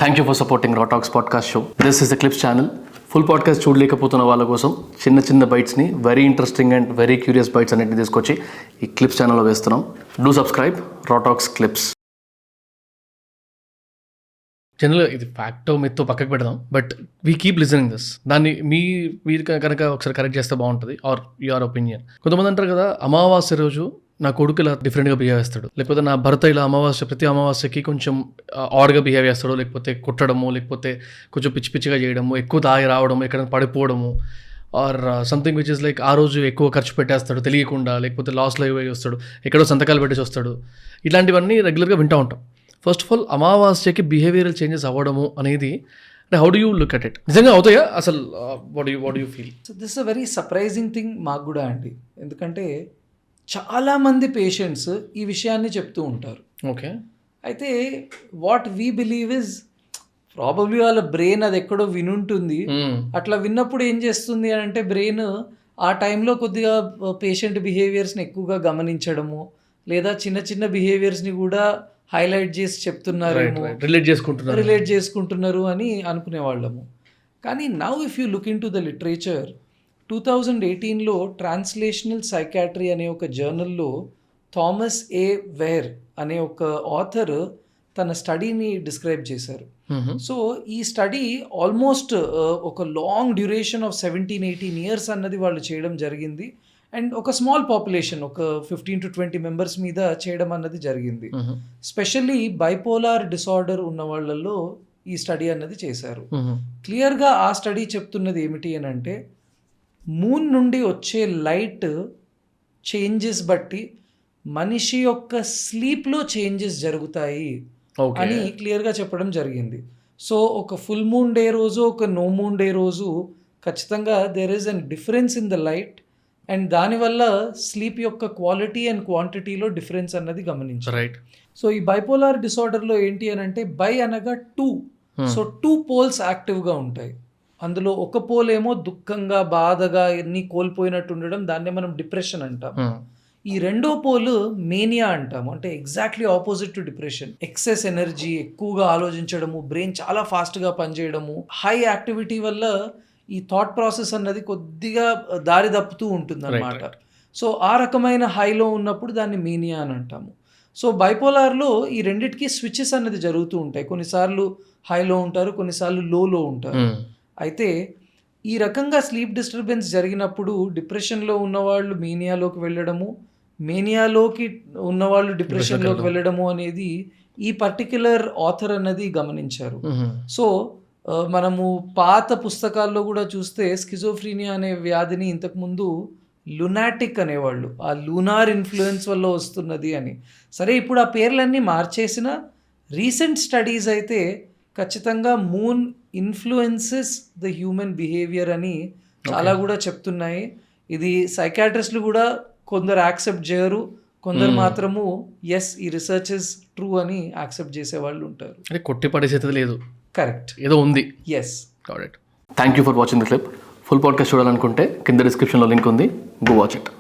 Thank you for supporting raw talks podcast show. This is the clips channel. Full podcast చూడలేకపోతున్న వాళ్ళ కోసం చిన్న చిన్న బైట్స్ని, very interesting and very curious bytes అన్నింటిని తీసుకొచ్చి ఈ క్లిప్స్ ఛానల్లో వేస్తున్నాం. Do subscribe raw talks clips. జనరల్గా ఇది ఫ్యాక్టో మిత్తో పక్కకు పెడదాం, but we keep listening this. దాన్ని మీరు కనుక ఒకసారి కరెక్ట్ చేస్తే బాగుంటుంది, ఆర్ యువర్ ఒపీనియన్. కొంతమంది అంటారు కదా, అమావాస్య రోజు నా కొడుకు ఇలా డిఫరెంట్గా బిహేవ్ చేస్తాడు, లేకపోతే నా భర్త ఇలా ప్రతి అమావాస్యకి కొంచెం ఆడ్గా బిహేవ్ చేస్తాడు, లేకపోతే కొట్టడము, లేకపోతే కొంచెం పిచ్చి పిచ్చిగా చేయడము, ఎక్కువ తాగి రావడము, ఎక్కడైనా పడిపోవడము, or something which is like ఆ రోజు ఎక్కువ ఖర్చు పెట్టేస్తాడు తెలియకుండా, లేకపోతే లాస్లో ఇవ్వ వస్తాడు, ఎక్కడో సంతకాలు పెట్టేసి వస్తాడు. ఇలాంటివన్నీ రెగ్యులర్గా వింటూ ఉంటాం. ఫస్ట్ ఆఫ్ ఆల్, అమావాస్యకి బిహేవియరల్ చేంజెస్ అవ్వడము అనేది how do you look at it? నిజంగా అవుతాయా అసలు? What you feel? So this a very surprising thing మాకు కూడా అండి. ఎందుకంటే చాలామంది పేషెంట్స్ ఈ విషయాన్ని చెప్తూ ఉంటారు. ఓకే. అయితే what we believe is probably వాళ్ళ బ్రెయిన్ అది ఎక్కడో వినుంటుంది. అట్లా విన్నప్పుడు ఏం చేస్తుంది అని అంటే, బ్రెయిన్ ఆ టైంలో కొద్దిగా పేషెంట్ బిహేవియర్స్ని ఎక్కువగా గమనించడము, లేదా చిన్న చిన్న బిహేవియర్స్ని కూడా హైలైట్ చేసి చెప్తున్నారేమో, రిలేట్ చేసుకుంటున్నారు అని అనుకునేవాళ్ళము. కానీ now if you look into the literature, 2018లో ట్రాన్స్లేషనల్ సైకాట్రీ అనే ఒక జర్నల్లో థామస్ ఏ వేర్ అనే ఒక ఆథర్ తన స్టడీని డిస్క్రైబ్ చేశారు. సో ఈ స్టడీ ఆల్మోస్ట్ ఒక లాంగ్ డ్యూరేషన్ ఆఫ్ 17-18 years అన్నది వాళ్ళు చేయడం జరిగింది. అండ్ ఒక స్మాల్ పాపులేషన్, ఒక 15 to 20 members మీద చేయడం అన్నది జరిగింది. స్పెషల్లీ బైపోలార్ డిసార్డర్ ఉన్న వాళ్ళల్లో ఈ స్టడీ అన్నది చేశారు. క్లియర్గా ఆ స్టడీ చెప్తున్నది ఏమిటి అని అంటే, మూన్ నుండి వచ్చే లైట్ చేంజెస్ బట్టి మనిషి యొక్క స్లీప్లో చేంజెస్ జరుగుతాయి అని క్లియర్గా చెప్పడం జరిగింది. సో ఒక ఫుల్ మూన్ డే రోజు, ఒక నో మూన్ డే రోజు ఖచ్చితంగా there is an difference in the light, and దానివల్ల స్లీప్ యొక్క క్వాలిటీ అండ్ క్వాంటిటీలో డిఫరెన్స్ అన్నది గమనించారు. రైట్. సో ఈ బైపోలార్ డిసార్డర్లో ఏంటి అని అంటే, బై అనగా 2, సో 2 పోల్స్ యాక్టివ్గా ఉంటాయి. అందులో ఒక పోల్ ఏమో దుఃఖంగా, బాధగా, ఎన్ని కోల్పోయినట్టు ఉండడం, దాన్నే మనం డిప్రెషన్ అంటాం. ఈ రెండో పోల్ మేనియా అంటాము, అంటే exactly opposite to depression. Excess energy, ఎక్కువగా ఆలోచించడము, బ్రెయిన్ చాలా ఫాస్ట్గా పనిచేయడము, హై యాక్టివిటీ వల్ల ఈ థాట్ ప్రాసెస్ అన్నది కొద్దిగా దారి తప్పుతూ ఉంటుంది అన్నమాట. సో ఆ రకమైన హైలో ఉన్నప్పుడు దాన్ని మేనియా అని అంటాము. సో బైపోలార్లో ఈ రెండిటికి స్విచెస్ అన్నది జరుగుతూ ఉంటాయి. కొన్నిసార్లు హైలో ఉంటారు, కొన్నిసార్లు లోలో ఉంటారు. అయితే ఈ రకంగా స్లీప్ డిస్టర్బెన్స్ జరిగినప్పుడు డిప్రెషన్లో ఉన్నవాళ్ళు మేనియాలోకి వెళ్ళడము, మేనియాలోకి ఉన్నవాళ్ళు డిప్రెషన్లోకి వెళ్ళడము అనేది ఈ పర్టిక్యులర్ ఆథర్ అన్నది గమనించారు. సో మనము పాత పుస్తకాల్లో కూడా చూస్తే స్కిజోఫ్రీనియా అనే వ్యాధిని ఇంతకుముందు లునాటిక్ అనేవాళ్ళు, ఆ లూనార్ ఇన్ఫ్లుయెన్స్ వల్ల వస్తున్నది అని. సరే, ఇప్పుడు ఆ పేర్లన్నీ మార్చేసిన రీసెంట్ స్టడీస్ అయితే ఖచ్చితంగా moon influences the human behaviour అని చాలా కూడా చెప్తున్నాయి. ఇది సైకాట్రిస్టులు కూడా కొందరు యాక్సెప్ట్ చేయరు, కొందరు మాత్రము ఎస్ ఈ రీసెర్చ్ ఇస్ ట్రూ అని యాక్సెప్ట్ చేసే వాళ్ళు ఉంటారు. కొట్టి పడేసేది లేదు, కరెక్ట్, ఏదో ఉంది. Yes. Thank you for watching the clip. Full podcast చూడాలనుకుంటే కింద డిస్క్రిప్షన్లో లింక్ ఉంది, గో వాచ్ ఇట్.